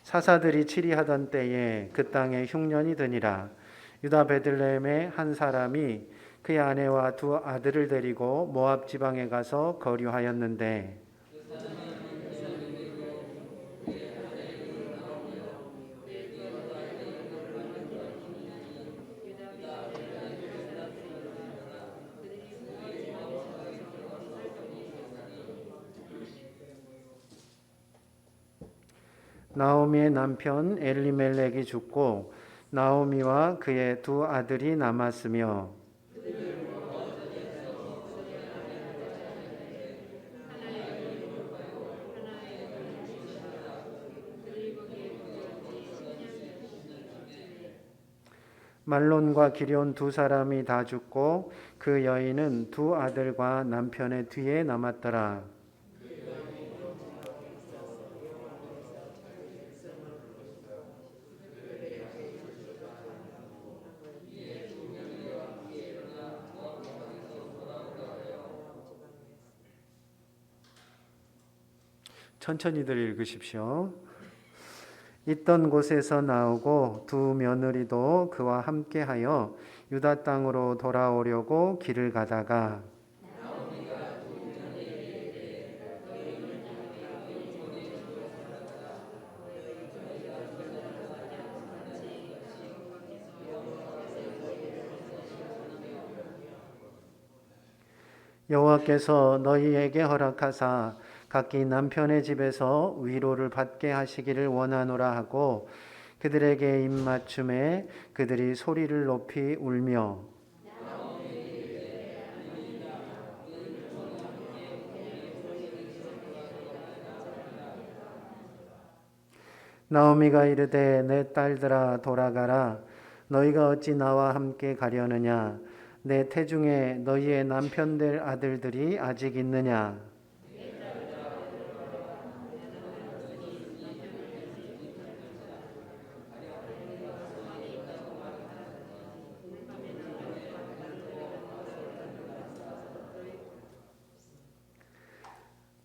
사사들이 치리하던 때에 그 땅에 흉년이 드니라. 유다 베들레헴의 한 사람이 그의 아내와 두 아들을 데리고 모압 지방에 가서 거류하였는데 나오미의 남편 엘리멜렉이 죽고 나오미와 그의 두 아들이 남았으며 말론과 기럨 두 사람이 다 죽고 그 여인은 두 아들과 남편의 뒤에 남았더라. 천천히들 읽으십시오. 있던 곳에서 나오고 두 며느리도 그와 함께하여 유다 땅으로 돌아오려고 길을 가다가 여호와께서 너희에게 허락하사 각기 남편의 집에서 위로를 받게 하시기를 원하노라 하고 그들에게 입맞춤에 그들이 소리를 높이 울며 나오미가 이르되 내 딸들아 돌아가라 너희가 어찌 나와 함께 가려느냐 내 태중에 너희의 남편 될 아들들이 아직 있느냐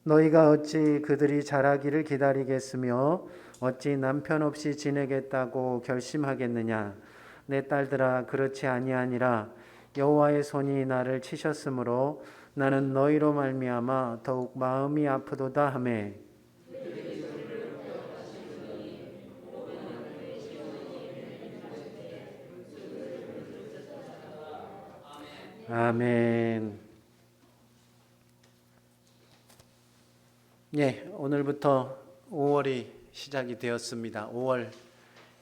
너희가 어찌 그들이 자라기를 기다리겠으며 어찌 남편 없이 지내겠다고 결심하겠느냐 내 딸들아 그렇지 아니하니라 여호와의 손이 나를 치셨으므로 나는 너희로 말미암아 더욱 마음이 아프도다 하매 아멘. 예, 오늘부터 5월이 시작이 되었습니다. 5월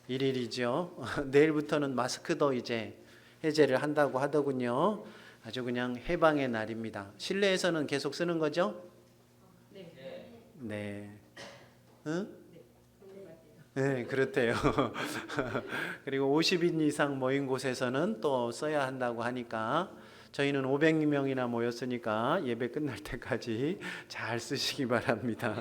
1일이죠. 내일부터는 마스크도 이제 해제를 한다고 하더군요. 아주 그냥 해방의 날입니다. 실내에서는 계속 쓰는 거죠? 네. 네. 응? 네, 그렇대요. 그리고 50인 이상 모인 곳에서는 또 써야 한다고 하니까 저희는 500명이나 모였으니까 예배 끝날 때까지 잘 쓰시기 바랍니다.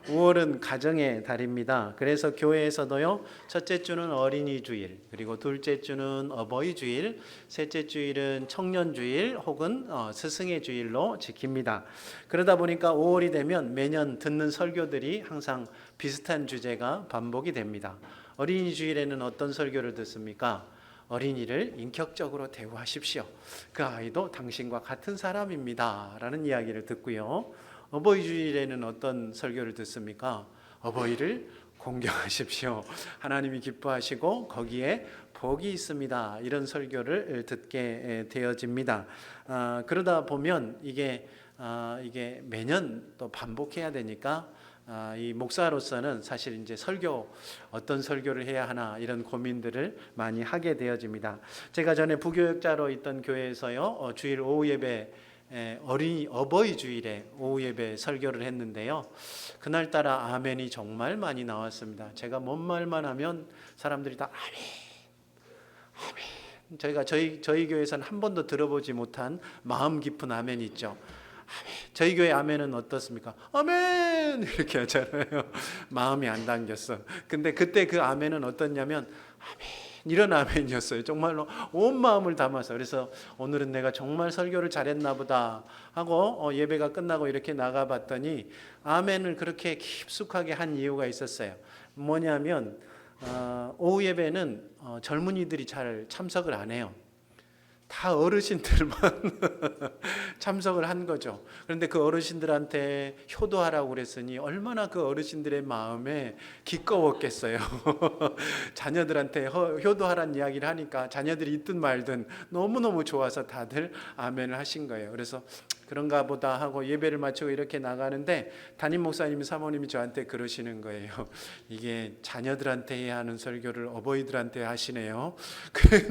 5월은 가정의 달입니다. 그래서 교회에서도요, 첫째 주는 어린이 주일, 그리고 둘째 주는 어버이 주일, 셋째 주일은 청년 주일 혹은 스승의 주일로 지킵니다. 그러다 보니까 5월이 되면 매년 듣는 설교들이 항상 비슷한 주제가 반복이 됩니다. 어린이 주일에는 어떤 설교를 듣습니까? 어린이를 인격적으로 대우하십시오. 그 아이도 당신과 같은 사람입니다. 라는 이야기를 듣고요. 어버이 주일에는 어떤 설교를 듣습니까? 어버이를 공경하십시오. 하나님이 기뻐하시고 거기에 복이 있습니다. 이런 설교를 듣게 되어집니다. 그러다 보면 이게 매년 또 반복해야 되니까 이 목사로서는 사실 이제 어떤 설교를 해야 하나 이런 고민들을 많이 하게 되어집니다. 제가 전에 부교역자로 있던 교회에서요 주일 오후 예배 어버이 주일에 오후 예배 설교를 했는데요. 그날따라 아멘이 정말 많이 나왔습니다. 제가 뭔 말만 하면 사람들이 다 아멘. 저희 교회에서는 한 번도 들어보지 못한 마음 깊은 아멘 있죠. 저희 교회 아멘은 어떻습니까? 아멘 이렇게 하잖아요. 마음이 안 담겼어. 근데 그때 그 아멘은 어떻냐면 아멘 이런 아멘이었어요. 정말로 온 마음을 담아서. 그래서 오늘은 내가 정말 설교를 잘했나 보다 하고 예배가 끝나고 이렇게 나가봤더니 아멘을 그렇게 깊숙하게 한 이유가 있었어요. 뭐냐면 오후 예배는 젊은이들이 잘 참석을 안 해요. 다 어르신들만 참석을 한 거죠. 그런데 그 어르신들한테 효도하라고 그랬으니 얼마나 그 어르신들의 마음에 기꺼웠겠어요. 자녀들한테 효도하라는 이야기를 하니까 자녀들이 있든 말든 너무너무 좋아서 다들 아멘을 하신 거예요. 그래서 그런가 보다 하고 예배를 마치고 이렇게 나가는데 담임 목사님, 사모님이 저한테 그러시는 거예요. 이게 자녀들한테 해야 하는 설교를 어버이들한테 하시네요.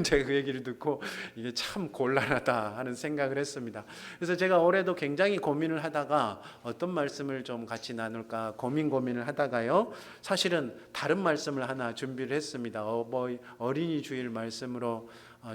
제가 그 얘기를 듣고 이게 참 곤란하다 하는 생각을 했습니다. 그래서 제가 올해도 굉장히 고민을 하다가 어떤 말씀을 좀 같이 나눌까 고민을 하다가요. 사실은 다른 말씀을 하나 준비를 했습니다. 어린이 주일 말씀으로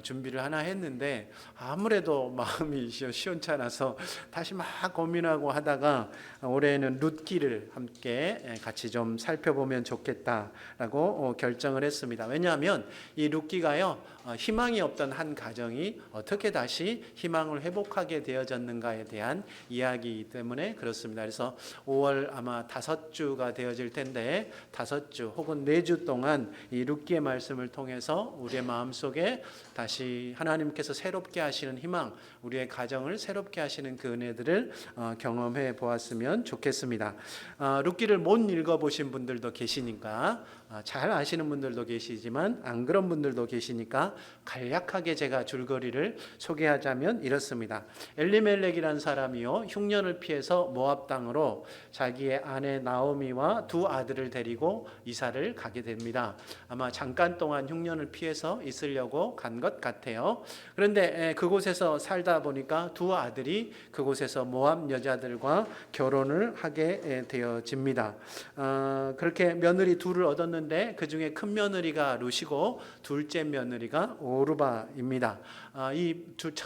준비를 하나 했는데 아무래도 마음이 시원찮아서 다시 막 고민하고 하다가 올해는 룻기를 함께 같이 좀 살펴보면 좋겠다라고 결정을 했습니다. 왜냐하면 이 룻기가요, 희망이 없던 한 가정이 어떻게 다시 희망을 회복하게 되어졌는가에 대한 이야기이기 때문에 그렇습니다. 그래서 5월 아마 5주가 되어질 텐데 5주 혹은 4주 동안 이 룻기의 말씀을 통해서 우리의 마음속에 다시 하나님께서 새롭게 하시는 희망, 우리의 가정을 새롭게 하시는 그 은혜들을 경험해 보았으면 좋겠습니다. 룻기를 못 읽어보신 분들도 계시니까 잘 아시는 분들도 계시지만 안 그런 분들도 계시니까 간략하게 제가 줄거리를 소개하자면 이렇습니다. 엘리멜렉이라는 사람이요, 흉년을 피해서 모압 땅으로 자기의 아내 나오미와 두 아들을 데리고 이사를 가게 됩니다. 아마 잠깐 동안 흉년을 피해서 있으려고 간 것 같아요. 그런데 그곳에서 살다 보니까 두 아들이 그곳에서 모압 여자들과 결혼을 하게 되어집니다. 그렇게 며느리 둘을 얻었는데 그 중에 큰 며느리가 룻이고 둘째 며느리가 오르바입니다. 이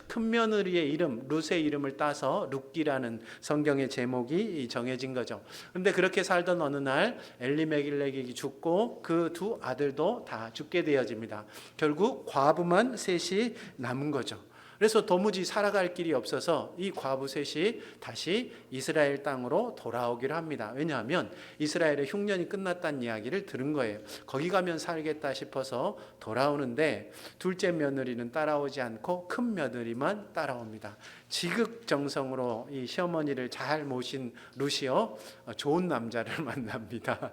큰 며느리의 이름, 룻의 이름을 따서 룻기라는 성경의 제목이 정해진 거죠. 그런데 그렇게 살던 어느 날 엘리멜렉이 죽고 그 두 아들도 다 죽게 되어집니다. 결국 과부만 셋이 남은 거죠. 그래서 도무지 살아갈 길이 없어서 이 과부 셋이 다시 이스라엘 땅으로 돌아오기를 합니다. 왜냐하면 이스라엘의 흉년이 끝났다는 이야기를 들은 거예요. 거기 가면 살겠다 싶어서 돌아오는데 둘째 며느리는 따라오지 않고 큰 며느리만 따라옵니다. 지극정성으로 이 시어머니를 잘 모신 룻이요, 좋은 남자를 만납니다.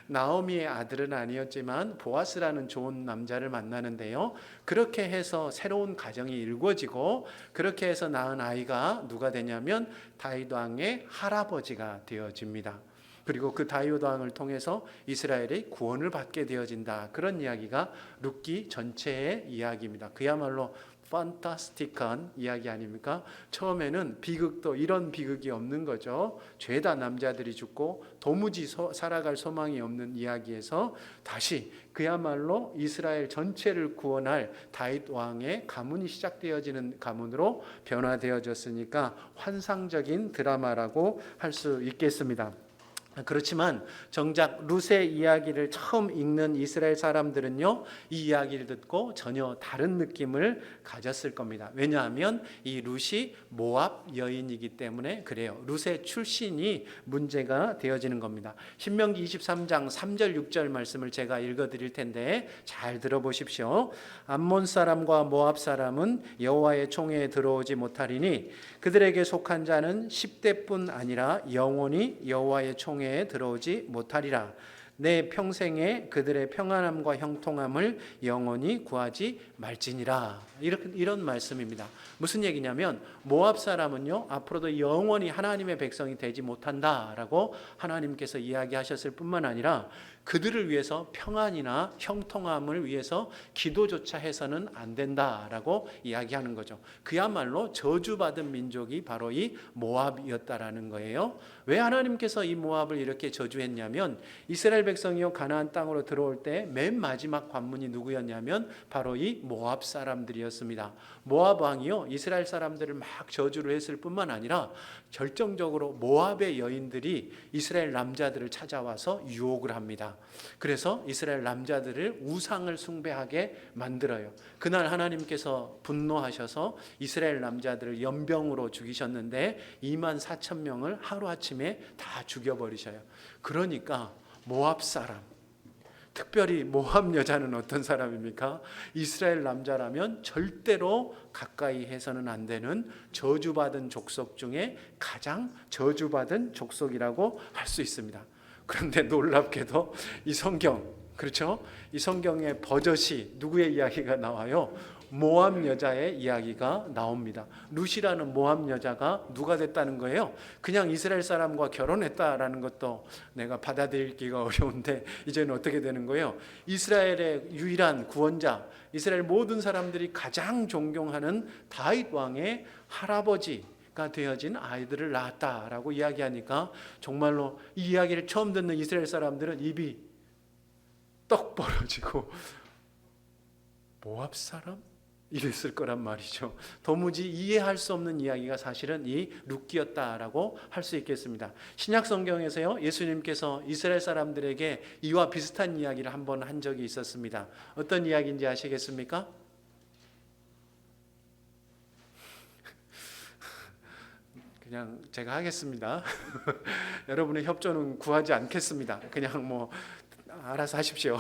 나오미의 아들은 아니었지만 보아스라는 좋은 남자를 만나는데요, 그렇게 해서 새로운 가정이 일궈지고 그렇게 해서 낳은 아이가 누가 되냐면 다윗 왕의 할아버지가 되어집니다. 그리고 그 다윗 왕을 통해서 이스라엘의 구원을 받게 되어진다. 그런 이야기가 룻기 전체의 이야기입니다. 그야말로 판타스틱한 이야기 아닙니까? 처음에는 비극도 이런 비극이 없는 거죠. 죄다 남자들이 죽고 도무지 살아갈 소망이 없는 이야기에서 다시 그야말로 이스라엘 전체를 구원할 다윗 왕의 가문이 시작되어지는 가문으로 변화되어졌으니까 환상적인 드라마라고 할 수 있겠습니다. 그렇지만 정작 룻의 이야기를 처음 읽는 이스라엘 사람들은요, 이 이야기를 듣고 전혀 다른 느낌을 가졌을 겁니다. 왜냐하면 이 룻이 모압 여인이기 때문에 그래요. 룻의 출신이 문제가 되어지는 겁니다. 신명기 23장 3절 6절 말씀을 제가 읽어드릴 텐데 잘 들어보십시오. 암몬 사람과 모압 사람은 여호와의 총회에 들어오지 못하리니 그들에게 속한 자는 10대뿐 아니라 영원히 여호와의 총회에 들어오지 못하리라. 내 평생에 그들의 평안함과 형통함을 영원히 구하지 말지니라. 이런 말씀입니다. 무슨 얘기냐면 모압 사람은요, 앞으로도 영원히 하나님의 백성이 되지 못한다라고 하나님께서 이야기하셨을 뿐만 아니라 그들을 위해서 평안이나 형통함을 위해서 기도조차 해서는 안 된다라고 이야기하는 거죠. 그야말로 저주받은 민족이 바로 이 모압이었다라는 거예요. 왜 하나님께서 이 모압을 이렇게 저주했냐면 이스라엘 백성이요 가나안 땅으로 들어올 때 맨 마지막 관문이 누구였냐면 바로 이 모압 사람들이었습니다. 모압 왕이요 이스라엘 사람들을 막 저주를 했을 뿐만 아니라 결정적으로 모압의 여인들이 이스라엘 남자들을 찾아와서 유혹을 합니다. 그래서 이스라엘 남자들을 우상을 숭배하게 만들어요. 그날 하나님께서 분노하셔서 이스라엘 남자들을 연병으로 죽이셨는데 2만 4천 명을 하루아침에 다 죽여버리셔요. 그러니까 모압 사람, 특별히 모압 여자는 어떤 사람입니까? 이스라엘 남자라면 절대로 가까이 해서는 안 되는 저주받은 족속 중에 가장 저주받은 족속이라고 할 수 있습니다. 그런데 놀랍게도 이 성경, 그렇죠? 이 성경의 버젓이 누구의 이야기가 나와요? 모압 여자의 이야기가 나옵니다. 룻이라는 모압 여자가 누가 됐다는 거예요? 그냥 이스라엘 사람과 결혼했다라는 것도 내가 받아들이기가 어려운데 이제는 어떻게 되는 거예요? 이스라엘의 유일한 구원자, 이스라엘 모든 사람들이 가장 존경하는 다윗 왕의 할아버지가 되어진 아이들을 낳았다라고 이야기하니까 정말로 이 이야기를 처음 듣는 이스라엘 사람들은 입이 떡 벌어지고 모압 사람? 이랬을 거란 말이죠. 도무지 이해할 수 없는 이야기가 사실은 이 룻기였다라고 할 수 있겠습니다. 신약 성경에서요 예수님께서 이스라엘 사람들에게 이와 비슷한 이야기를 한번 한 적이 있었습니다. 어떤 이야기인지 아시겠습니까? 그냥 제가 하겠습니다. 여러분의 협조는 구하지 않겠습니다. 그냥 뭐 알아서 하십시오.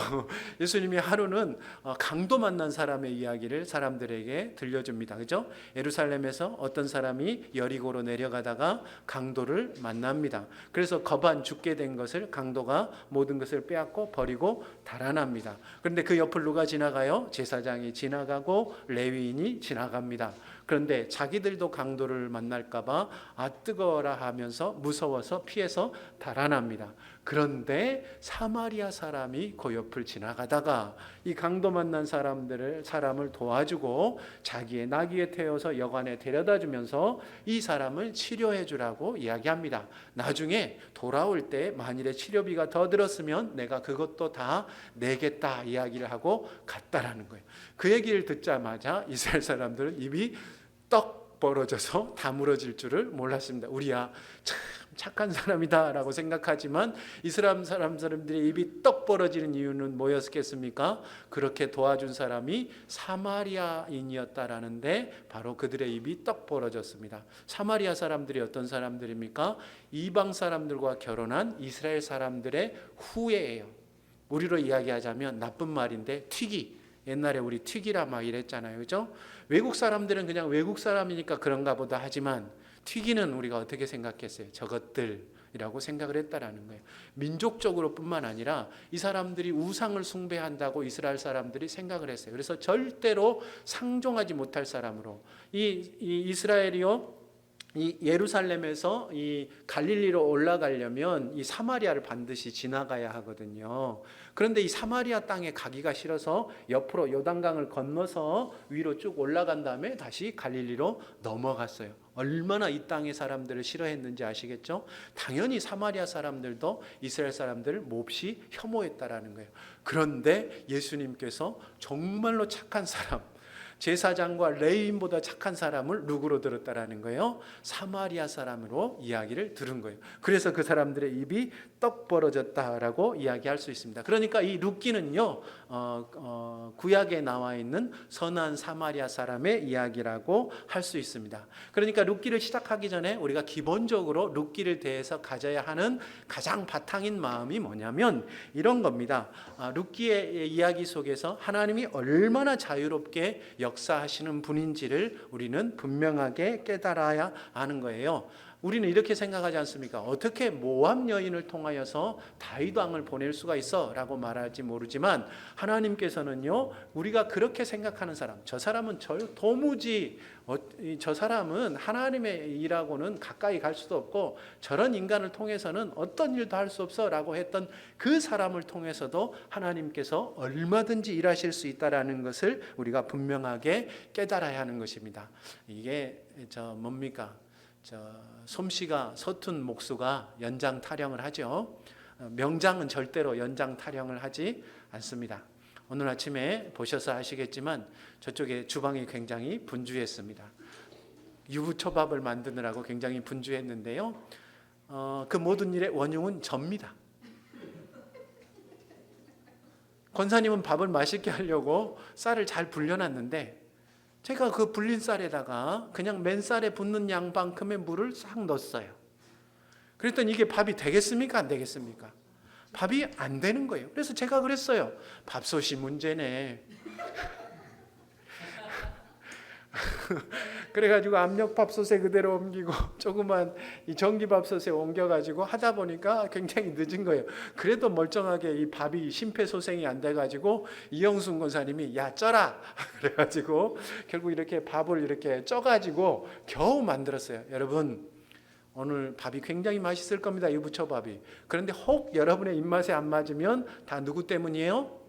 예수님이 하루는 강도 만난 사람의 이야기를 사람들에게 들려줍니다. 그죠? 예루살렘에서 어떤 사람이 여리고로 내려가다가 강도를 만납니다. 그래서 거반 죽게 된 것을 강도가 모든 것을 빼앗고 버리고 달아납니다. 그런데 그 옆을 누가 지나가요? 제사장이 지나가고 레위인이 지나갑니다. 그런데 자기들도 강도를 만날까 봐 뜨거워라 하면서 무서워서 피해서 달아납니다. 그런데 사마리아 사람이 그 옆을 지나가다가 이 강도 만난 사람을 도와주고 자기의 나귀에 태워서 여관에 데려다 주면서 이 사람을 치료해 주라고 이야기합니다. 나중에 돌아올 때 만일에 치료비가 더 들었으면 내가 그것도 다 내겠다 이야기를 하고 갔다라는 거예요. 그 얘기를 듣자마자 이스라엘 사람들은 입이 떡 벌어져서 다물어질 줄을 몰랐습니다. 우리야 참 착한 사람이다 라고 생각하지만 이스라엘 사람들의 입이 떡 벌어지는 이유는 뭐였겠습니까? 그렇게 도와준 사람이 사마리아인이었다라는데 바로 그들의 입이 떡 벌어졌습니다. 사마리아 사람들이 어떤 사람들입니까? 이방 사람들과 결혼한 이스라엘 사람들의 후예예요. 우리로 이야기하자면 나쁜 말인데 튀기. 옛날에 우리 튀기라 막 이랬잖아요. 그죠? 외국 사람들은 그냥 외국 사람이니까 그런가 보다 하지만 튀기는 우리가 어떻게 생각했어요? 저것들이라고 생각을 했다라는 거예요. 민족적으로 뿐만 아니라 이 사람들이 우상을 숭배한다고 이스라엘 사람들이 생각을 했어요. 그래서 절대로 상종하지 못할 사람으로 이 이스라엘이요 이 예루살렘에서 이 갈릴리로 올라가려면 이 사마리아를 반드시 지나가야 하거든요. 그런데 이 사마리아 땅에 가기가 싫어서 옆으로 요단강을 건너서 위로 쭉 올라간 다음에 다시 갈릴리로 넘어갔어요. 얼마나 이 땅의 사람들을 싫어했는지 아시겠죠? 당연히 사마리아 사람들도 이스라엘 사람들을 몹시 혐오했다라는 거예요. 그런데 예수님께서 정말로 착한 사람, 제사장과 레위인보다 착한 사람을 누구로 들었다라는 거예요? 사마리아 사람으로 이야기를 들은 거예요. 그래서 그 사람들의 입이 떡 벌어졌다라고 이야기할 수 있습니다. 그러니까 이 룻기는요 구약에 나와 있는 선한 사마리아 사람의 이야기라고 할 수 있습니다. 그러니까 룻기를 시작하기 전에 우리가 기본적으로 룻기를 대해서 가져야 하는 가장 바탕인 마음이 뭐냐면 이런 겁니다. 룻기의 이야기 속에서 하나님이 얼마나 자유롭게 역사하시는 분인지를 우리는 분명하게 깨달아야 하는 거예요. 우리는 이렇게 생각하지 않습니까? 어떻게 모압 여인을 통하여서 다윗 왕을 보낼 수가 있어? 라고 말할지 모르지만 하나님께서는요 우리가 그렇게 생각하는 사람, 저 사람은 도무지 저 사람은 하나님의 일하고는 가까이 갈 수도 없고 저런 인간을 통해서는 어떤 일도 할 수 없어 라고 했던 그 사람을 통해서도 하나님께서 얼마든지 일하실 수 있다라는 것을 우리가 분명하게 깨달아야 하는 것입니다. 이게 뭡니까? 솜씨가 서툰 목수가 연장 타령을 하죠. 명장은 절대로 연장 타령을 하지 않습니다. 오늘 아침에 보셔서 아시겠지만 저쪽에 주방이 굉장히 분주했습니다. 유부초밥을 만드느라고 굉장히 분주했는데요. 그 모든 일의 원흉은 접니다. 권사님은 밥을 맛있게 하려고 쌀을 잘 불려놨는데 제가 그 불린 쌀에다가 그냥 맨쌀에 붓는 양만큼의 물을 싹 넣었어요. 그랬더니 이게 밥이 되겠습니까? 안 되겠습니까? 밥이 안 되는 거예요. 그래서 제가 그랬어요. 밥솥이 문제네. 그래가지고 압력밥솥에 그대로 옮기고 조그만 이 전기밥솥에 옮겨가지고 하다 보니까 굉장히 늦은 거예요. 그래도 멀쩡하게 이 밥이 심폐소생이 안 돼가지고 이영순 권사님이 야 쪄라 그래가지고 결국 이렇게 밥을 이렇게 쪄가지고 겨우 만들었어요. 여러분 오늘 밥이 굉장히 맛있을 겁니다. 유부초밥이. 그런데 혹 여러분의 입맛에 안 맞으면 다 누구 때문이에요?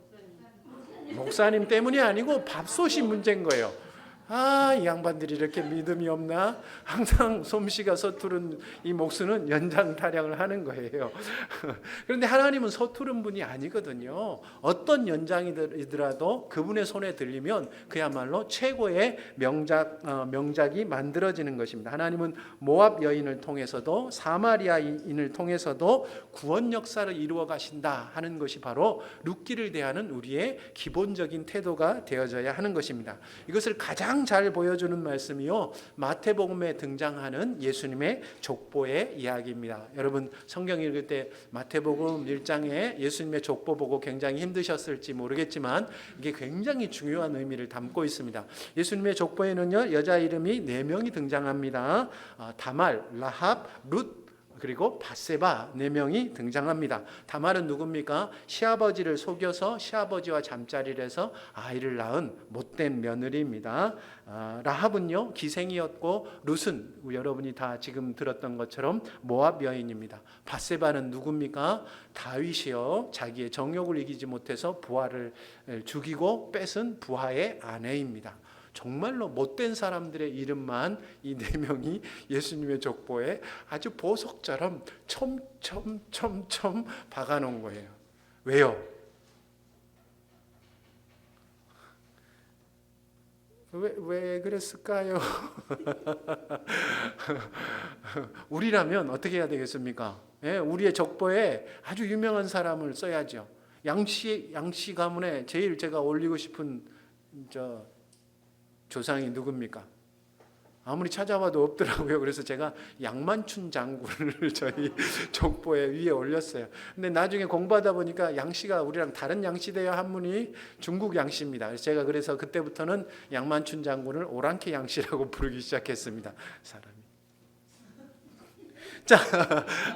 목사님 때문이 아니고 밥솥이 문제인 거예요. 이 양반들이 이렇게 믿음이 없나? 항상 솜씨가 서투른 이 목수는 연장타령을 하는 거예요. 그런데 하나님은 서투른 분이 아니거든요. 어떤 연장이더라도 그분의 손에 들리면 그야말로 최고의 명작이 만들어지는 것입니다. 하나님은 모압 여인을 통해서도 사마리아인을 통해서도 구원 역사를 이루어 가신다 하는 것이 바로 룻기를 대하는 우리의 기본적인 태도가 되어져야 하는 것입니다. 이것을 가장 잘 보여주는 말씀이요 마태복음에 등장하는 예수님의 족보의 이야기입니다. 여러분 성경 읽을 때 마태복음 1장에 예수님의 족보 보고 굉장히 힘드셨을지 모르겠지만 이게 굉장히 중요한 의미를 담고 있습니다. 예수님의 족보에는요 여자 이름이 4명이 등장합니다. 다말, 라합, 룻 그리고 바세바 4명이 등장합니다. 다말은 누굽니까? 시아버지를 속여서 시아버지와 잠자리를 해서 아이를 낳은 못된 며느리입니다. 라합은요 기생이었고 룻은 여러분이 다 지금 들었던 것처럼 모압 여인입니다. 바세바는 누굽니까? 다윗이요 자기의 정욕을 이기지 못해서 부하를 죽이고 뺏은 부하의 아내입니다. 정말로 못된 사람들의 이름만 이 4명이 예수님의 족보에 아주 보석처럼 첨첨첨첨 박아놓은 거예요. 왜요? 왜 그랬을까요? 우리라면 어떻게 해야 되겠습니까? 우리의 족보에 아주 유명한 사람을 써야죠. 양씨 가문에 제일 제가 올리고 싶은 조상이 누굽니까? 아무리 찾아봐도 없더라고요. 그래서 제가 양만춘 장군을 저희 족보에 위에 올렸어요. 근데 나중에 공부하다 보니까 양씨가 우리랑 다른 양씨대요 한 분이 중국 양씨입니다. 그래서 그때부터는 양만춘 장군을 오랑캐 양씨라고 부르기 시작했습니다. 사람이. 자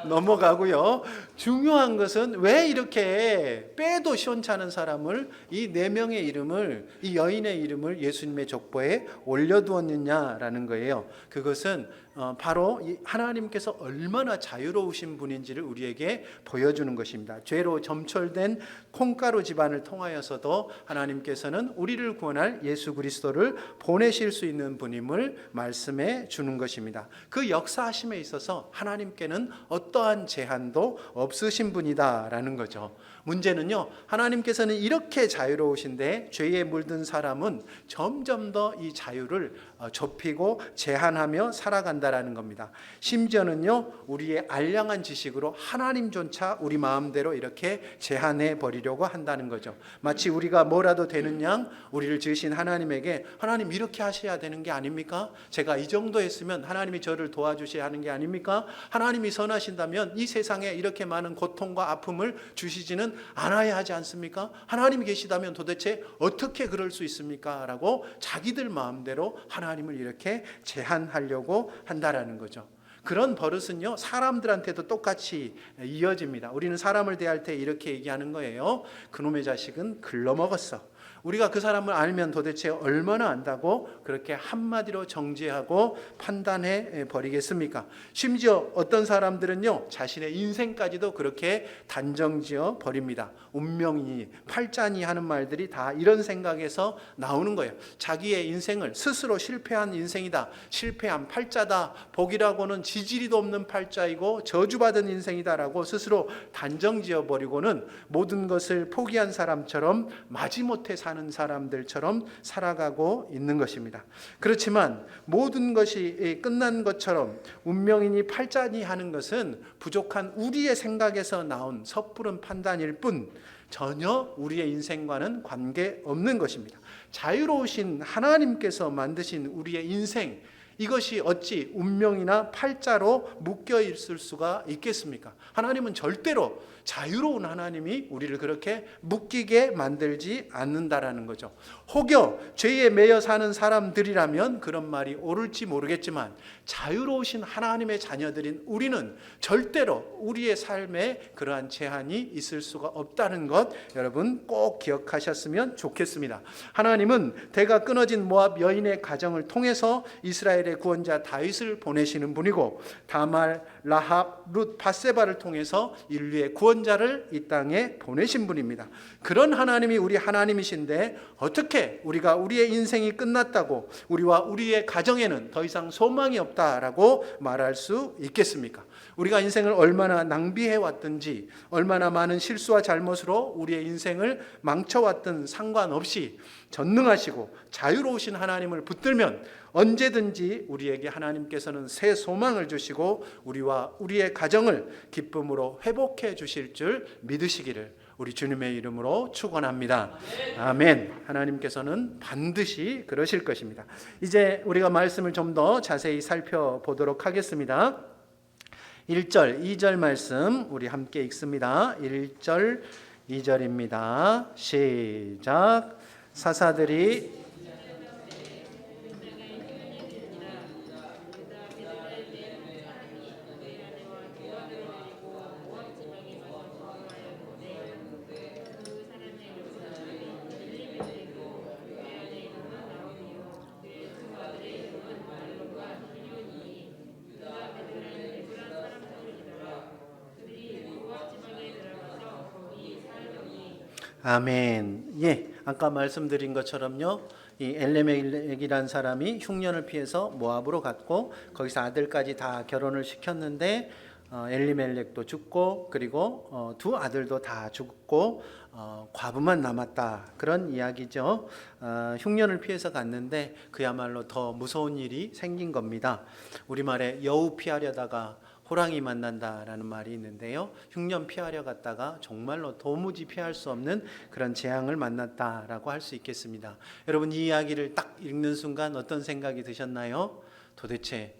넘어가고요. 중요한 것은 왜 이렇게 빼도 시원찮은 사람을 이 4명의 이름을 이 여인의 이름을 예수님의 족보에 올려두었느냐라는 거예요. 그것은 바로 하나님께서 얼마나 자유로우신 분인지를 우리에게 보여주는 것입니다. 죄로 점철된 콩가루 집안을 통하여서도 하나님께서는 우리를 구원할 예수 그리스도를 보내실 수 있는 분임을 말씀해 주는 것입니다. 그 역사하심에 있어서 하나님께는 어떠한 제한도 없으신 분이다라는 거죠. 문제는요 하나님께서는 이렇게 자유로우신데 죄에 물든 사람은 점점 더 이 자유를 좁히고 제한하며 살아간다라는 겁니다. 심지어는요 우리의 알량한 지식으로 하나님조차 우리 마음대로 이렇게 제한해 버리려고 한다는 거죠. 마치 우리가 뭐라도 되는 양 우리를 지으신 하나님에게 하나님 이렇게 하셔야 되는 게 아닙니까? 제가 이 정도 했으면 하나님이 저를 도와주셔야 하는 게 아닙니까? 하나님이 선하신다면 이 세상에 이렇게 많은 고통과 아픔을 주시지는 않아야 하지 않습니까? 하나님이 계시다면 도대체 어떻게 그럴 수 있습니까? 라고 자기들 마음대로 하나님을 이렇게 제한하려고 한다라는 거죠. 그런 버릇은요 사람들한테도 똑같이 이어집니다. 우리는 사람을 대할 때 이렇게 얘기하는 거예요. 그놈의 자식은 글러먹었어. 우리가 그 사람을 알면 도대체 얼마나 안다고 그렇게 한마디로 정죄하고 판단해 버리겠습니까? 심지어 어떤 사람들은요, 자신의 인생까지도 그렇게 단정지어 버립니다. 운명이니 팔자니 하는 말들이 다 이런 생각에서 나오는 거예요. 자기의 인생을 스스로 실패한 인생이다, 실패한 팔자다, 복이라고는 지지리도 없는 팔자이고 저주받은 인생이다라고 스스로 단정지어 버리고는 모든 것을 포기한 사람처럼 마지못해 사는 사람들처럼 살아가고 있는 것입니다. 그렇지만 모든 것이 끝난 것처럼 운명이니 팔자니 하는 것은 부족한 우리의 생각에서 나온 섣부른 판단일 뿐 전혀 우리의 인생과는 관계없는 것입니다. 자유로우신 하나님께서 만드신 우리의 인생, 이것이 어찌 운명이나 팔자로 묶여 있을 수가 있겠습니까? 하나님은 절대로 자유로운 하나님이 우리를 그렇게 묶이게 만들지 않는다라는 거죠. 혹여 죄에 매여 사는 사람들이라면 그런 말이 옳을지 모르겠지만 자유로우신 하나님의 자녀들인 우리는 절대로 우리의 삶에 그러한 제한이 있을 수가 없다는 것 여러분 꼭 기억하셨으면 좋겠습니다. 하나님은 대가 끊어진 모압 여인의 가정을 통해서 이스라엘의 구원자 다윗을 보내시는 분이고 다말, 라합, 룻, 밧세바를 통해서 인류의 구원자를 이 땅에 보내신 분입니다. 그런 하나님이 우리 하나님이신데 어떻게 우리가 우리의 인생이 끝났다고 우리와 우리의 가정에는 더 이상 소망이 없다라고 말할 수 있겠습니까? 우리가 인생을 얼마나 낭비해 왔든지 얼마나 많은 실수와 잘못으로 우리의 인생을 망쳐왔든 상관없이 전능하시고 자유로우신 하나님을 붙들면 언제든지 우리에게 하나님께서는 새 소망을 주시고 우리와 우리의 가정을 기쁨으로 회복해 주실 줄 믿으시기를 우리 주님의 이름으로 축원합니다. 아멘. 하나님께서는 반드시 그러실 것입니다. 이제 우리가 말씀을 좀 더 자세히 살펴보도록 하겠습니다. 1절, 2절 말씀 우리 함께 읽습니다. 1절, 2절입니다. 시작. 사사들이 아멘. 예, 아까 말씀드린 것처럼요, 이 엘레멜렉이라는 사람이 흉년을 피해서 모압으로 갔고 거기서 아들까지 다 결혼을 시켰는데 엘리멜렉도 죽고 그리고 두 아들도 다 죽고 과부만 남았다, 그런 이야기죠. 흉년을 피해서 갔는데 그야말로 더 무서운 일이 생긴 겁니다. 우리말에 여우 피하려다가 호랑이 만난다라는 말이 있는데요, 흉년 피하려 갔다가 정말로 도무지 피할 수 없는 그런 재앙을 만났다라고 할 수 있겠습니다. 여러분, 이 이야기를 딱 읽는 순간 어떤 생각이 드셨나요? 도대체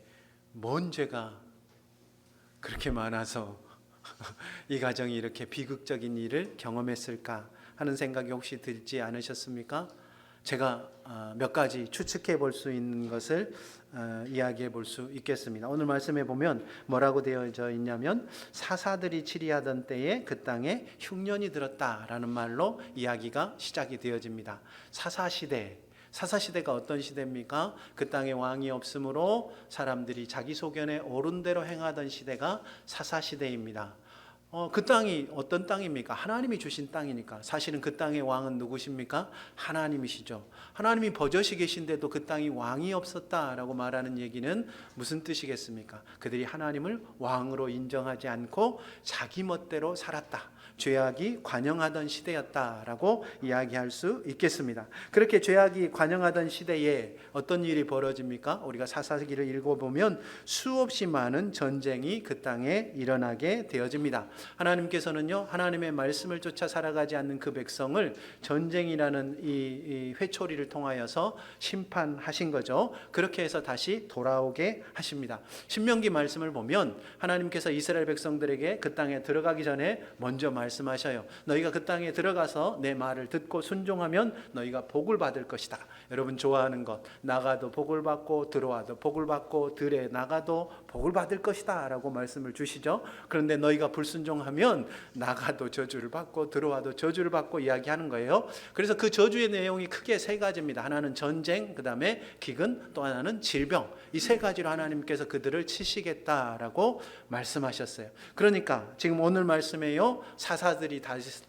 뭔 죄가 그렇게 많아서 이 가정이 이렇게 비극적인 일을 경험했을까 하는 생각이 혹시 들지 않으셨습니까? 제가 몇 가지 추측해 볼 수 있는 것을 이야기해 볼 수 있겠습니다. 오늘 말씀에 보면 뭐라고 되어져 있냐면 사사들이 치리하던 때에 그 땅에 흉년이 들었다라는 말로 이야기가 시작이 되어집니다. 사사시대가 어떤 시대입니까? 그 땅에 왕이 없으므로 사람들이 자기 소견에 옳은 대로 행하던 시대가 사사시대입니다. 그 땅이 어떤 땅입니까? 하나님이 주신 땅이니까. 사실은 그 땅의 왕은 누구십니까? 하나님이시죠. 하나님이 버젓이 계신데도 그 땅이 왕이 없었다라고 말하는 얘기는 무슨 뜻이겠습니까? 그들이 하나님을 왕으로 인정하지 않고 자기 멋대로 살았다, 죄악이 관영하던 시대였다라고 이야기할 수 있겠습니다. 그렇게 죄악이 관영하던 시대에 어떤 일이 벌어집니까? 우리가 사사기를 읽어보면 수없이 많은 전쟁이 그 땅에 일어나게 되어집니다. 하나님께서는요, 하나님의 말씀을 쫓아 살아가지 않는 그 백성을 전쟁이라는 이 회초리를 통하여서 심판하신 거죠. 그렇게 해서 다시 돌아오게 하십니다. 신명기 말씀을 보면 하나님께서 이스라엘 백성들에게 그 땅에 들어가기 전에 먼저 말씀하셔요. 너희가 그 땅에 들어가서 내 말을 듣고 순종하면 너희가 복을 받을 것이다. 여러분 좋아하는 것, 나가도 복을 받고 들어와도 복을 받고 들에 나가도 복을 받을 것이다 라고 말씀을 주시죠. 그런데 너희가 불순종하면 나가도 저주를 받고 들어와도 저주를 받고 이야기하는 거예요. 그래서 그 저주의 내용이 크게 세 가지입니다. 하나는 전쟁, 그 다음에 기근, 또 하나는 질병. 이 세 가지로 하나님께서 그들을 치시겠다라고 말씀하셨어요. 그러니까 지금 오늘 말씀에요, 사사들이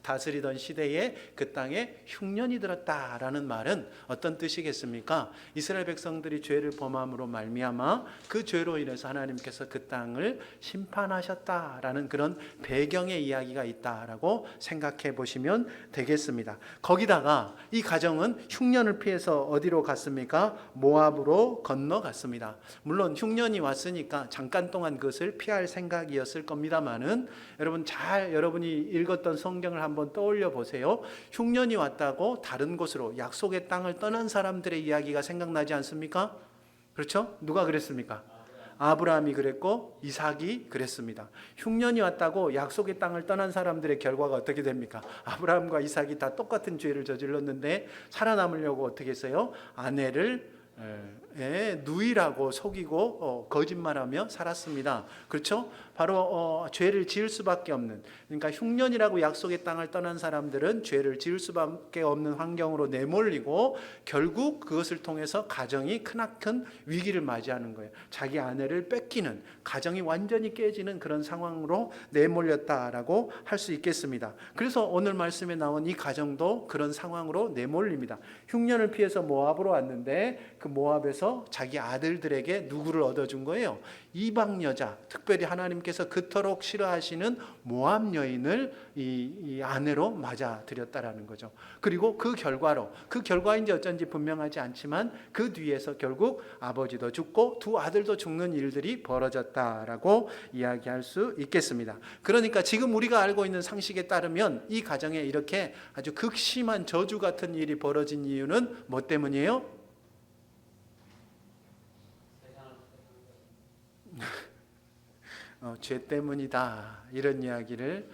다스리던 시대에 그 땅에 흉년이 들었다라는 말은 어떤 뜻이겠습니까? 이스라엘 백성들이 죄를 범함으로 말미암아 그 죄로 인해서 하나님께서 그 땅을 심판하셨다라는 그런 배경의 이야기가 있다라고 생각해 보시면 되겠습니다. 거기다가 이 가정은 흉년을 피해서 어디로 갔습니까? 모압으로 건너갔습니다. 물론 흉년이 왔으니까 잠깐 동안 그것을 피할 생각이었을 겁니다만은 여러분이 읽었던 성경을 한번 떠올려 보세요. 흉년이 왔다고 다른 곳으로 약속의 땅을 떠난 사람들의 이야기가 생각나지 않습니까? 그렇죠? 누가 그랬습니까? 아브라함이 그랬고 이삭이 그랬습니다. 흉년이 왔다고 약속의 땅을 떠난 사람들의 결과가 어떻게 됩니까? 아브라함과 이삭이 다 똑같은 죄를 저질렀는데 살아남으려고 어떻게 했어요? 아내를 누이라고 속이고 거짓말하며 살았습니다. 그렇죠? 바로 죄를 지을 수밖에 없는, 그러니까 흉년이라고 약속의 땅을 떠난 사람들은 죄를 지을 수밖에 없는 환경으로 내몰리고 결국 그것을 통해서 가정이 크나큰 위기를 맞이하는 거예요. 자기 아내를 뺏기는, 가정이 완전히 깨지는 그런 상황으로 내몰렸다라고 할 수 있겠습니다. 그래서 오늘 말씀에 나온 이 가정도 그런 상황으로 내몰립니다. 흉년을 피해서 모압으로 왔는데 그 모압에서 자기 아들들에게 누구를 얻어준 거예요? 이방 여자, 특별히 하나님께서 그토록 싫어하시는 모압 여인을 이 아내로 맞아들였다라는 거죠. 그리고 그 결과인지 어쩐지 분명하지 않지만 그 뒤에서 결국 아버지도 죽고 두 아들도 죽는 일들이 벌어졌다라고 이야기할 수 있겠습니다. 그러니까 지금 우리가 알고 있는 상식에 따르면 이 가정에 이렇게 아주 극심한 저주 같은 일이 벌어진 이유는 뭐 때문이에요? 죄 때문이다, 이런 이야기를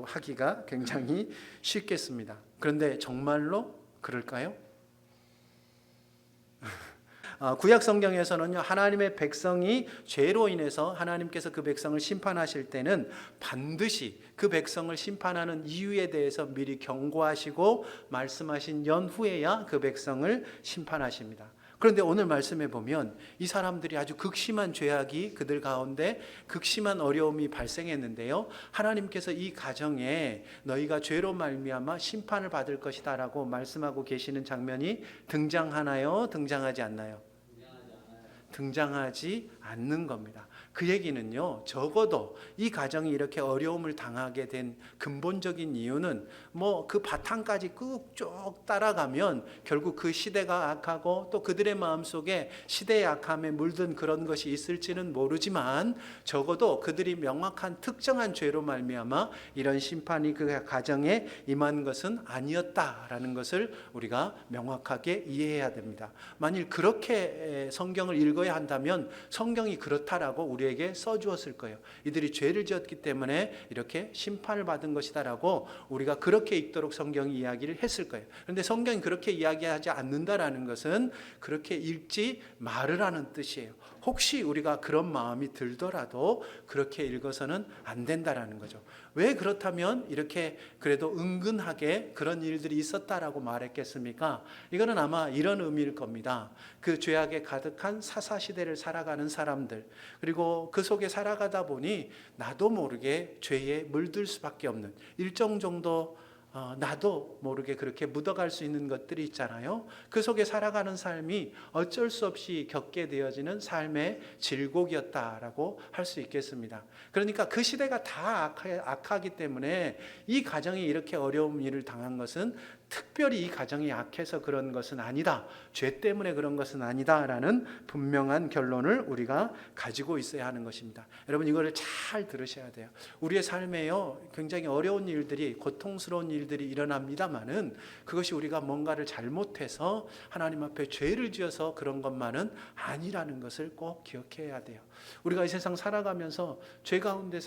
하기가 굉장히 쉽겠습니다. 그런데 정말로 그럴까요? 구약 성경에서는요, 하나님의 백성이 죄로 인해서 하나님께서 그 백성을 심판하실 때는 반드시 그 백성을 심판하는 이유에 대해서 미리 경고하시고 말씀하신 연후에야 그 백성을 심판하십니다. 그런데 오늘 말씀에 보면 이 사람들이 아주 극심한 죄악이 그들 가운데 극심한 어려움이 발생했는데요, 하나님께서 이 가정에 너희가 죄로 말미암아 심판을 받을 것이다 라고 말씀하고 계시는 장면이 등장하나요? 등장하지 않나요? 등장하지 않는 겁니다. 그 얘기는요, 적어도 이 가정이 이렇게 어려움을 당하게 된 근본적인 이유는 그 바탕까지 쭉 따라가면 결국 그 시대가 악하고 또 그들의 마음속에 시대의 악함에 물든 그런 것이 있을지는 모르지만 적어도 그들이 명확한 특정한 죄로 말미암아 이런 심판이 그 가정에 임한 것은 아니었다라는 것을 우리가 명확하게 이해해야 됩니다. 만일 그렇게 성경을 읽어야 한다면 성경이 그렇다라고 우리에게 써주었을 거예요. 이들이 죄를 지었기 때문에 이렇게 심판을 받은 것이다라고 우리가 그렇게 읽도록 성경이 이야기를 했을 거예요. 그런데 성경이 그렇게 이야기하지 않는다라는 것은 그렇게 읽지 말으라는 뜻이에요. 혹시 우리가 그런 마음이 들더라도 그렇게 읽어서는 안 된다라는 거죠. 왜 그렇다면 이렇게 그래도 은근하게 그런 일들이 있었다라고 말했겠습니까? 이거는 아마 이런 의미일 겁니다. 그 죄악에 가득한 사사시대를 살아가는 사람들, 그리고 그 속에 살아가다 보니 나도 모르게 죄에 물들 수밖에 없는 일정 정도 나도 모르게 그렇게 묻어갈 수 있는 것들이 있잖아요. 그 속에 살아가는 삶이 어쩔 수 없이 겪게 되어지는 삶의 질곡이었다라고 할 수 있겠습니다. 그러니까 그 시대가 다 악하기 때문에 이 가정이 이렇게 어려운 일을 당한 것은 특별히 이 가정이 약해서 그런 것은 아니다, 죄 때문에 그런 것은 아니다라는 분명한 결론을 우리가 가지고 있어야 하는 것입니다. 여러분 이거를 잘 들으셔야 돼요. 우리의 삶에요, 굉장히 어려운 일들이, 고통스러운 일들이 일어납니다마는 그것이 우리가 뭔가를 잘못해서 하나님 앞에 죄를 지어서 그런 것만은 아니라는 것을 꼭 기억해야 돼요. 우리가 이 세상 살아가면서 죄 가운데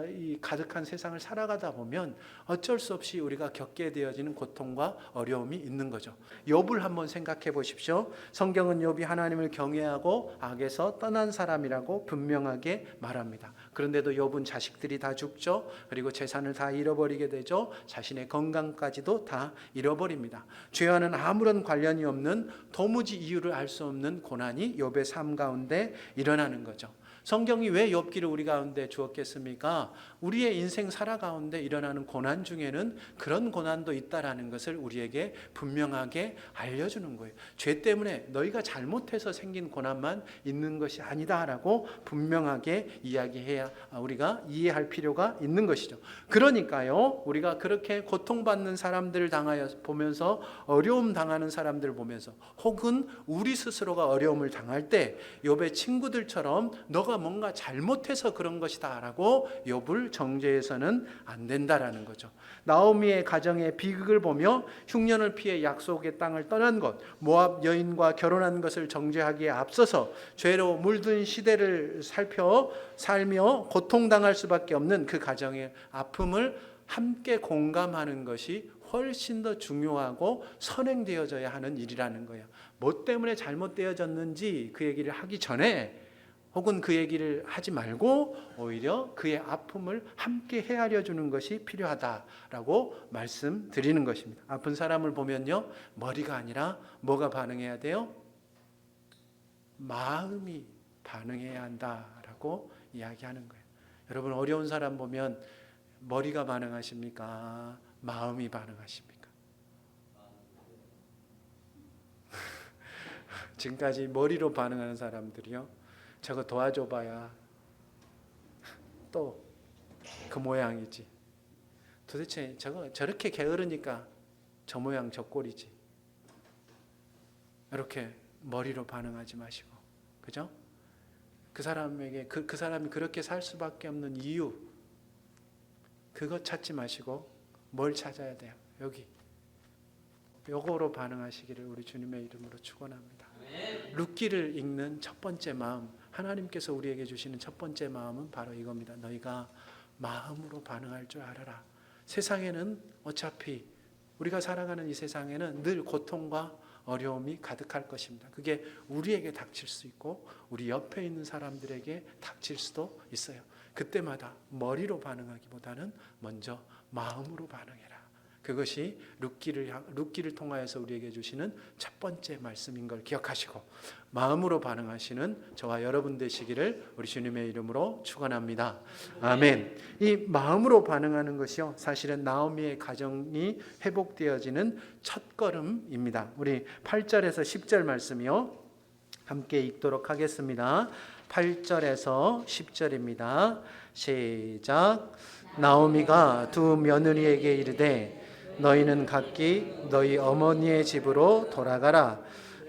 이 가득한 세상을 살아가다 보면 어쩔 수 없이 우리가 겪게 되어지는 고통과 어려움이 있는 거죠. 욥을 한번 생각해 보십시오. 성경은 욥이 하나님을 경외하고 악에서 떠난 사람이라고 분명하게 말합니다. 그런데도 욥은 자식들이 다 죽죠. 그리고 재산을 다 잃어버리게 되죠. 자신의 건강까지도 다 잃어버립니다. 죄와는 아무런 관련이 없는, 도무지 이유를 알 수 없는 고난이 욥의 삶 가운데 일어나는 거죠. 성경이 왜 욥기를 우리 가운데 주었겠습니까? 우리의 인생 살아 가운데 일어나는 고난 중에는 그런 고난도 있다라는 것을 우리에게 분명하게 알려주는 거예요. 죄 때문에 너희가 잘못해서 생긴 고난만 있는 것이 아니다라고 분명하게 이야기해야 우리가 이해할 필요가 있는 것이죠. 그러니까요, 우리가 그렇게 고통받는 사람들을 당하여 보면서, 어려움 당하는 사람들을 보면서, 혹은 우리 스스로가 어려움을 당할 때 욥의 친구들처럼 너가 뭔가 잘못해서 그런 것이다 라고 욥을 정죄해서는 안 된다라는 거죠. 나오미의 가정의 비극을 보며 흉년을 피해 약속의 땅을 떠난 것, 모압 여인과 결혼한 것을 정죄하기에 앞서서 죄로 물든 시대를 살며 고통당할 수밖에 없는 그 가정의 아픔을 함께 공감하는 것이 훨씬 더 중요하고 선행되어져야 하는 일이라는 거예요. 뭐 때문에 잘못되어졌는지 그 얘기를 하기 전에, 혹은 그 얘기를 하지 말고 오히려 그의 아픔을 함께 헤아려 주는 것이 필요하다라고 말씀드리는 것입니다. 아픈 사람을 보면요, 머리가 아니라 뭐가 반응해야 돼요? 마음이 반응해야 한다라고 이야기하는 거예요. 여러분, 어려운 사람 보면 머리가 반응하십니까? 마음이 반응하십니까? 지금까지 머리로 반응하는 사람들이요, 저거 도와줘봐야 또 그 모양이지. 도대체 저렇게 게으르니까 저 모양 저 꼴이지. 이렇게 머리로 반응하지 마시고, 그죠? 그 사람에게 그 사람이 그렇게 살 수밖에 없는 이유, 그것 찾지 마시고 뭘 찾아야 돼요? 여기. 요거로 반응하시기를 우리 주님의 이름으로 축원합니다. 룻기를 읽는 첫 번째 마음, 하나님께서 우리에게 주시는 첫 번째 마음은 바로 이겁니다. 너희가 마음으로 반응할 줄 알아라. 세상에는 어차피 우리가 살아가는 이 세상에는 늘 고통과 어려움이 가득할 것입니다. 그게 우리에게 닥칠 수 있고 우리 옆에 있는 사람들에게 닥칠 수도 있어요. 그때마다 머리로 반응하기보다는 먼저 마음으로 반응해라. 그것이 룻기를 통하여서 우리에게 주시는 첫 번째 말씀인 걸 기억하시고 마음으로 반응하시는 저와 여러분 되시기를 우리 주님의 이름으로 축원합니다. 아멘. 이 마음으로 반응하는 것이요, 사실은 나오미의 가정이 회복되어지는 첫걸음입니다. 우리 8절에서 10절 말씀이요, 함께 읽도록 하겠습니다. 8절에서 10절입니다. 시작. 나오미가 두 며느리에게 이르되 너희는 각기 너희 어머니의 집으로 돌아가라.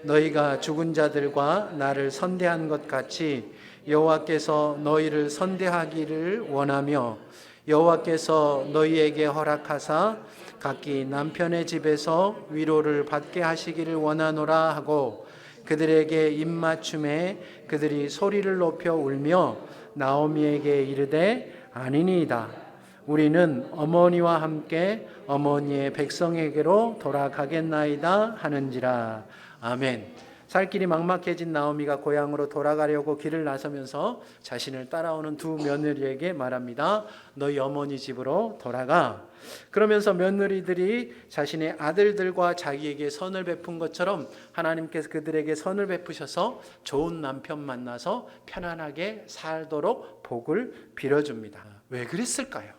너희가 죽은 자들과 나를 선대한 것 같이 여호와께서 너희를 선대하기를 원하며 여호와께서 너희에게 허락하사 각기 남편의 집에서 위로를 받게 하시기를 원하노라 하고 그들에게 입맞춤에 그들이 소리를 높여 울며 나오미에게 이르되 아니니이다. 우리는 어머니와 함께 어머니의 백성에게로 돌아가겠나이다 하는지라. 아멘. 살 길이 막막해진 나오미가 고향으로 돌아가려고 길을 나서면서 자신을 따라오는 두 며느리에게 말합니다. 너희 어머니 집으로 돌아가. 그러면서 며느리들이 자신의 아들들과 자기에게 선을 베푼 것처럼 하나님께서 그들에게 선을 베푸셔서 좋은 남편 만나서 편안하게 살도록 복을 빌어줍니다. 왜 그랬을까요?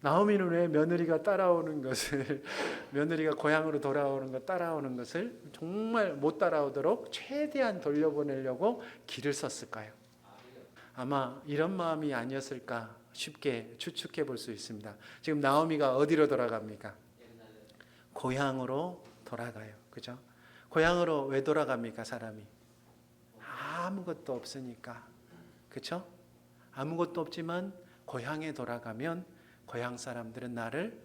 나오미는 왜 며느리가 따라오는 것을, 며느리가 고향으로 돌아오는 거 따라오는 것을 정말 못 따라오도록 최대한 돌려보내려고 길을 썼을까요? 아마 이런 마음이 아니었을까 쉽게 추측해 볼 수 있습니다. 지금 나오미가 어디로 돌아갑니까? 고향으로 돌아가요. 그죠? 고향으로 왜 돌아갑니까, 사람이? 아무것도 없으니까. 그렇죠? 아무것도 없지만 고향에 돌아가면 고향 사람들은 나를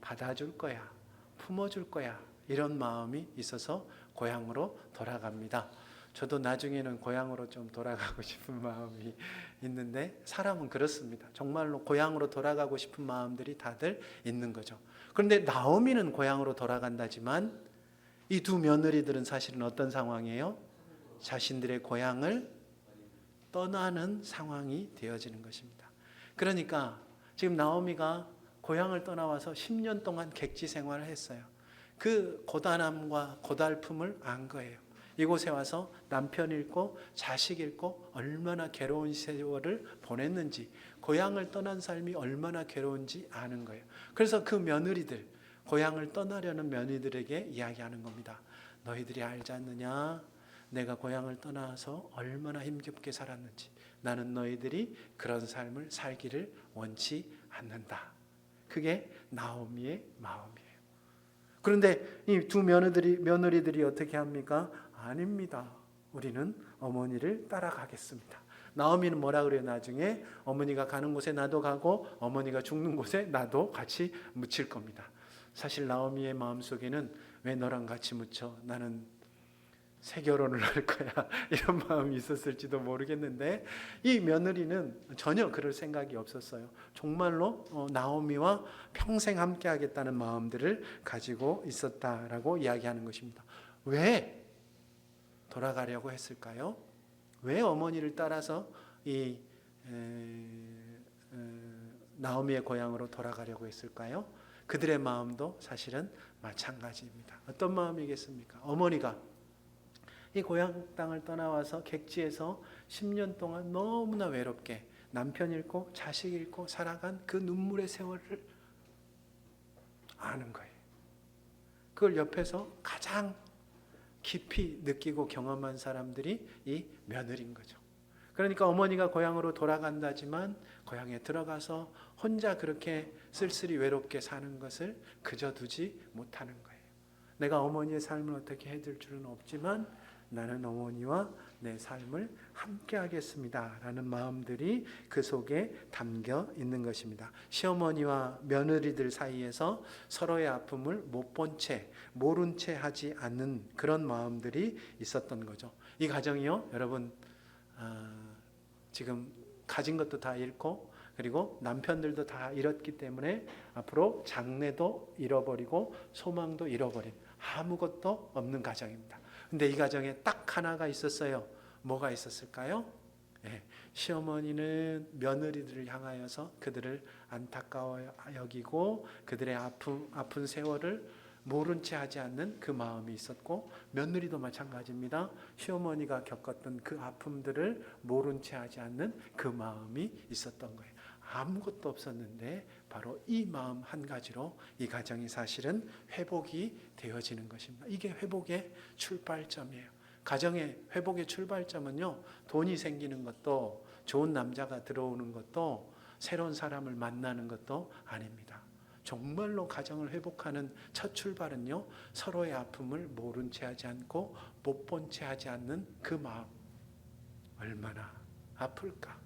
받아줄 거야, 품어줄 거야, 이런 마음이 있어서 고향으로 돌아갑니다. 저도 나중에는 고향으로 좀 돌아가고 싶은 마음이 있는데, 사람은 그렇습니다. 정말로 고향으로 돌아가고 싶은 마음들이 다들 있는 거죠. 그런데 나오미는 고향으로 돌아간다지만 이 두 며느리들은 사실은 어떤 상황이에요? 자신들의 고향을 떠나는 상황이 되어지는 것입니다. 그러니까 지금 나오미가 고향을 떠나와서 10년 동안 객지 생활을 했어요. 그 고단함과 고달픔을 안 거예요. 이곳에 와서 남편 잃고 자식 잃고 얼마나 괴로운 세월을 보냈는지, 고향을 떠난 삶이 얼마나 괴로운지 아는 거예요. 그래서 그 며느리들, 고향을 떠나려는 며느리들에게 이야기하는 겁니다. 너희들이 알지 않느냐? 내가 고향을 떠나서 얼마나 힘겹게 살았는지. 나는 너희들이 그런 삶을 살기를 원치 않는다. 그게 나오미의 마음이에요. 그런데 이 두 며느리들이 어떻게 합니까? 아닙니다. 우리는 어머니를 따라가겠습니다. 나오미는 뭐라 그래요? 나중에 어머니가 가는 곳에 나도 가고 어머니가 죽는 곳에 나도 같이 묻힐 겁니다. 사실 나오미의 마음속에는 왜 너랑 같이 묻혀? 나는 새 결혼을 할 거야, 이런 마음이 있었을지도 모르겠는데, 이 며느리는 전혀 그럴 생각이 없었어요. 정말로 나오미와 평생 함께 하겠다는 마음들을 가지고 있었다라고 이야기하는 것입니다. 왜 돌아가려고 했을까요? 왜 어머니를 따라서 이 나오미의 고향으로 돌아가려고 했을까요? 그들의 마음도 사실은 마찬가지입니다. 어떤 마음이겠습니까? 어머니가 이 고향 땅을 떠나와서 객지에서 10년 동안 너무나 외롭게 남편 잃고 자식 잃고 살아간 그 눈물의 세월을 아는 거예요. 그걸 옆에서 가장 깊이 느끼고 경험한 사람들이 이 며느리인 거죠. 그러니까 어머니가 고향으로 돌아간다지만 고향에 들어가서 혼자 그렇게 쓸쓸히 외롭게 사는 것을 그저 두지 못하는 거예요. 내가 어머니의 삶을 어떻게 해줄 줄은 없지만 나는 어머니와 내 삶을 함께 하겠습니다 라는 마음들이 그 속에 담겨 있는 것입니다. 시어머니와 며느리들 사이에서 서로의 아픔을 못 본 채, 모른 채 하지 않는 그런 마음들이 있었던 거죠. 이 가정이요, 여러분, 지금 가진 것도 다 잃고 그리고 남편들도 다 잃었기 때문에 앞으로 장래도 잃어버리고 소망도 잃어버린 아무것도 없는 가정입니다. 근데 이 가정에 딱 하나가 있었어요. 뭐가 있었을까요? 네, 시어머니는 며느리들을 향하여서 그들을 안타까워 여기고 그들의 아픈 세월을 모른 채 하지 않는 그 마음이 있었고, 며느리도 마찬가지입니다. 시어머니가 겪었던 그 아픔들을 모른 채 하지 않는 그 마음이 있었던 거예요. 아무것도 없었는데 바로 이 마음 한 가지로 이 가정이 사실은 회복이 되어지는 것입니다. 이게 회복의 출발점이에요. 가정의 회복의 출발점은요, 돈이 생기는 것도, 좋은 남자가 들어오는 것도, 새로운 사람을 만나는 것도 아닙니다. 정말로 가정을 회복하는 첫 출발은요, 서로의 아픔을 모른 채 하지 않고 못 본 채 하지 않는 그 마음. 얼마나 아플까,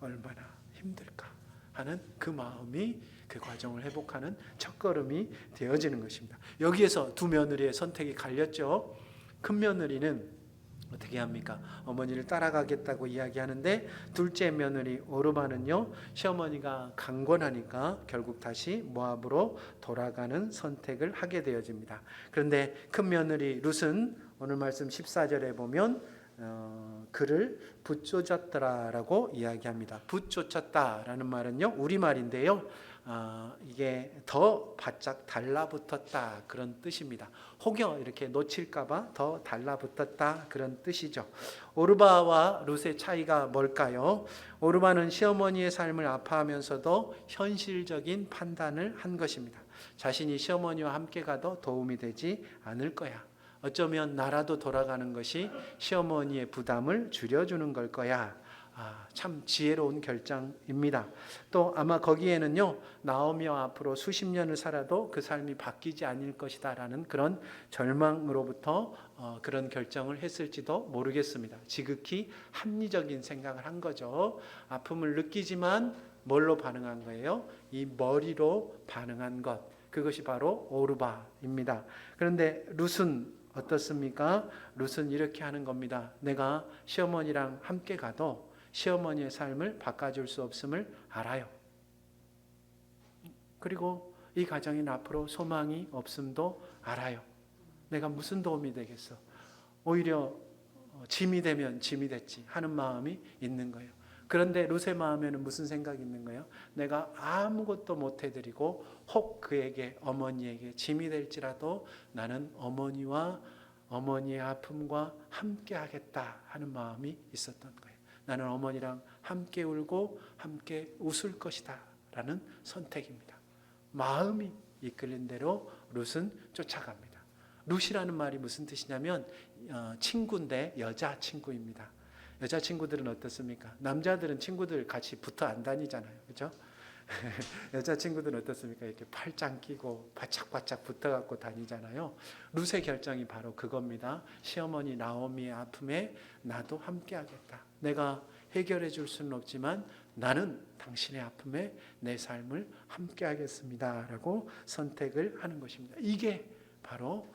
얼마나 힘들까 하는 그 마음이 그 과정을 회복하는 첫걸음이 되어지는 것입니다. 여기에서 두 며느리의 선택이 갈렸죠. 큰 며느리는 어떻게 합니까? 어머니를 따라가겠다고 이야기하는데, 둘째 며느리 오르바는요, 시어머니가 강권하니까 결국 다시 모압으로 돌아가는 선택을 하게 되어집니다. 그런데 큰 며느리 룻은 오늘 말씀 14절에 보면 그를 붙쫓았더라라고 이야기합니다. 붙쫓았다라는 말은요, 우리말인데요, 이게 더 바짝 달라붙었다 그런 뜻입니다. 혹여 이렇게 놓칠까봐 더 달라붙었다 그런 뜻이죠. 오르바와 룻의 차이가 뭘까요? 오르바는 시어머니의 삶을 아파하면서도 현실적인 판단을 한 것입니다. 자신이 시어머니와 함께 가도 도움이 되지 않을 거야. 어쩌면 나라도 돌아가는 것이 시어머니의 부담을 줄여주는 걸 거야. 참 지혜로운 결정입니다. 또 아마 거기에는요, 나오미와 앞으로 수십 년을 살아도 그 삶이 바뀌지 않을 것이다 라는 그런 절망으로부터 그런 결정을 했을지도 모르겠습니다. 지극히 합리적인 생각을 한 거죠. 아픔을 느끼지만 뭘로 반응한 거예요? 이 머리로 반응한 것. 그것이 바로 오르바입니다. 그런데 룻은 어떻습니까? 룻은 이렇게 하는 겁니다. 내가 시어머니랑 함께 가도 시어머니의 삶을 바꿔줄 수 없음을 알아요. 그리고 이 가정인 앞으로 소망이 없음도 알아요. 내가 무슨 도움이 되겠어? 오히려 짐이 되면 짐이 됐지 하는 마음이 있는 거예요. 그런데 룻의 마음에는 무슨 생각이 있는 거예요? 내가 아무것도 못 해드리고 혹 그에게 어머니에게 짐이 될지라도 나는 어머니와 어머니의 아픔과 함께 하겠다 하는 마음이 있었던 거예요. 나는 어머니랑 함께 울고 함께 웃을 것이다 라는 선택입니다. 마음이 이끌린 대로 룻은 쫓아갑니다. 룻이라는 말이 무슨 뜻이냐면 친구인데 여자친구입니다. 여자친구들은 어떻습니까? 남자들은 친구들 같이 붙어 안 다니잖아요. 그렇죠? 여자친구들은 어떻습니까? 이렇게 팔짱 끼고 바짝바짝 붙어갖고 다니잖아요. 룻의 결정이 바로 그겁니다. 시어머니 나오미의 아픔에 나도 함께 하겠다. 내가 해결해 줄 수는 없지만 나는 당신의 아픔에 내 삶을 함께 하겠습니다 라고 선택을 하는 것입니다. 이게 바로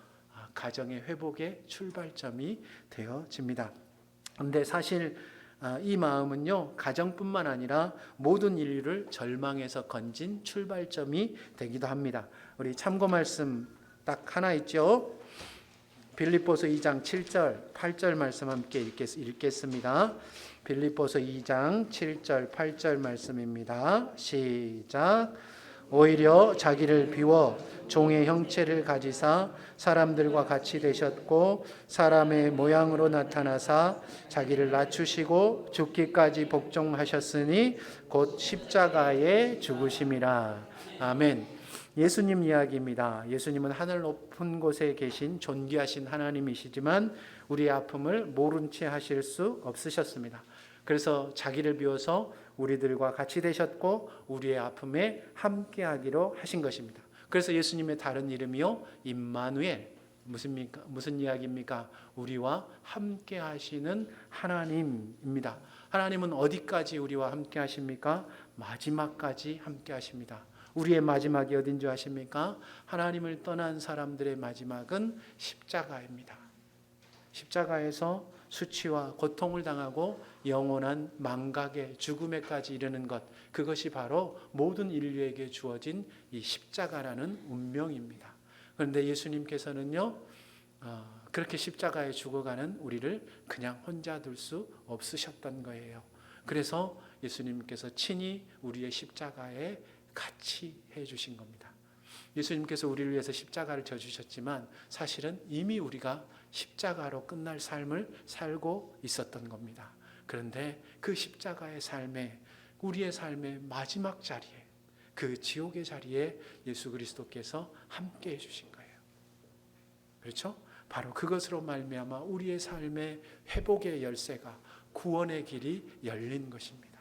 가정의 회복의 출발점이 되어집니다. 그런데 사실 이 마음은요, 가정뿐만 아니라 모든 인류를 절망에서 건진 출발점이 되기도 합니다. 우리 참고 말씀 딱 하나 있죠. 빌립보서 2장 7절 8절 말씀 함께 읽겠습니다. 빌립보서 2장 7절 8절 말씀입니다. 시작. 오히려 자기를 비워 종의 형체를 가지사 사람들과 같이 되셨고 사람의 모양으로 나타나사 자기를 낮추시고 죽기까지 복종하셨으니 곧 십자가에 죽으심이라. 아멘. 예수님 이야기입니다. 예수님은 하늘 높은 곳에 계신 존귀하신 하나님이시지만 우리의 아픔을 모른 채 하실 수 없으셨습니다. 그래서 자기를 비워서 우리들과 같이 되셨고 우리의 아픔에 함께하기로 하신 것입니다. 그래서 예수님의 다른 이름이요 임마누엘, 무슨 이야기입니까? 우리와 함께하시는 하나님입니다. 하나님은 어디까지 우리와 함께하십니까? 마지막까지 함께하십니다. 우리의 마지막이 어딘 줄 아십니까? 하나님을 떠난 사람들의 마지막은 십자가입니다. 십자가에서 수치와 고통을 당하고 영원한 망각의 죽음에까지 이르는 것, 그것이 바로 모든 인류에게 주어진 이 십자가라는 운명입니다. 그런데 예수님께서는요, 그렇게 십자가에 죽어가는 우리를 그냥 혼자 둘 수 없으셨던 거예요. 그래서 예수님께서 친히 우리의 십자가에 같이 해주신 겁니다. 예수님께서 우리를 위해서 십자가를 져주셨지만 사실은 이미 우리가 십자가로 끝날 삶을 살고 있었던 겁니다. 그런데 그 십자가의 삶에, 우리의 삶의 마지막 자리에, 그 지옥의 자리에 예수 그리스도께서 함께 해주신 거예요. 그렇죠? 바로 그것으로 말미암아 우리의 삶의 회복의 열쇠가, 구원의 길이 열린 것입니다.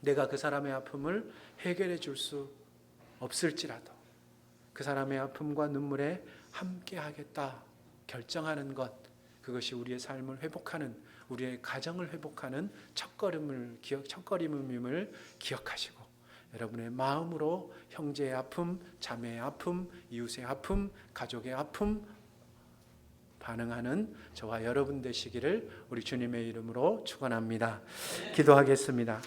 내가 그 사람의 아픔을 해결해 줄 수 없을지라도 그 사람의 아픔과 눈물에 함께 하겠다 결정하는 것, 그것이 우리의 삶을 회복하는, 우리의 가정을 회복하는 첫걸음임을 기억하시고 여러분의 마음으로 형제의 아픔, 자매의 아픔, 이웃의 아픔, 가족의 아픔 반응하는 저와 여러분 되시기를 우리 주님의 이름으로 축원합니다. 기도하겠습니다.